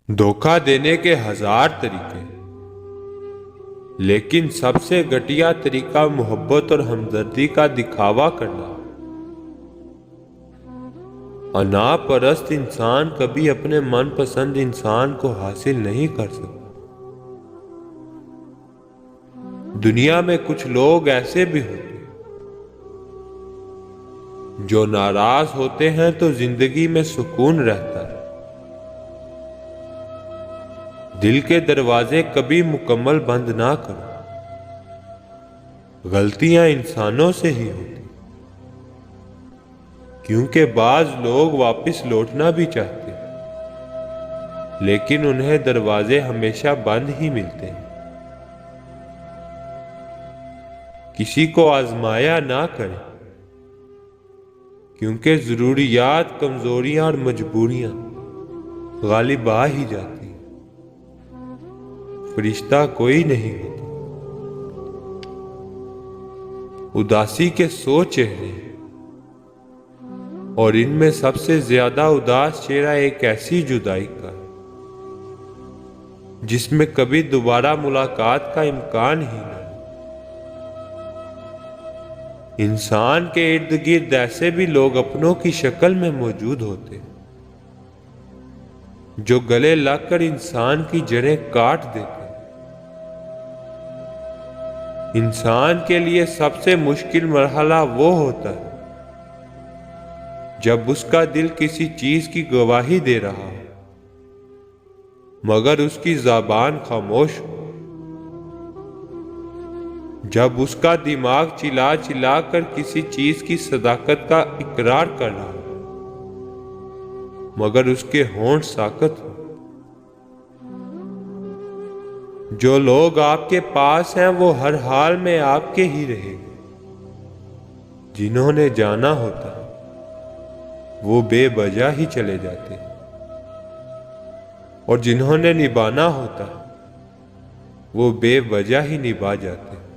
دھوکہ دینے کے ہزار طریقے، لیکن سب سے گھٹیا طریقہ محبت اور ہمدردی کا دکھاوا کرنا۔ انا پرست انسان کبھی اپنے من پسند انسان کو حاصل نہیں کر سکتا۔ دنیا میں کچھ لوگ ایسے بھی ہوتے ہیں جو ناراض ہوتے ہیں تو زندگی میں سکون رہتا ہے۔ دل کے دروازے کبھی مکمل بند نہ کرو، غلطیاں انسانوں سے ہی ہوتی، کیونکہ بعض لوگ واپس لوٹنا بھی چاہتے ہیں لیکن انہیں دروازے ہمیشہ بند ہی ملتے ہیں۔ کسی کو آزمایا نہ کریں، کیونکہ ضروریات، کمزوریاں اور مجبوریاں غالب آ ہی جاتی ہیں، فرشتہ کوئی نہیں ہوتا۔ اداسی کے 100 چہرے ہیں اور ان میں سب سے زیادہ اداس چہرہ ایک ایسی جدائی کا ہے جس میں کبھی دوبارہ ملاقات کا امکان ہی نہیں۔ انسان کے ارد گرد ایسے بھی لوگ اپنوں کی شکل میں موجود ہوتے ہیں جو گلے لگ کر انسان کی جڑیں کاٹ دیتے ہیں۔ انسان کے لیے سب سے مشکل مرحلہ وہ ہوتا ہے جب اس کا دل کسی چیز کی گواہی دے رہا ہو مگر اس کی زبان خاموش ہو، جب اس کا دماغ چلا چلا کر کسی چیز کی صداقت کا اقرار کر رہا ہو مگر اس کے ہونٹ ساکت ہو۔ جو لوگ آپ کے پاس ہیں وہ ہر حال میں آپ کے ہی رہیں گے۔ جنہوں نے جانا ہوتا وہ بے وجہ ہی چلے جاتے ہیں اور جنہوں نے نبھانا ہوتا وہ بے وجہ ہی نبھا جاتے ہیں۔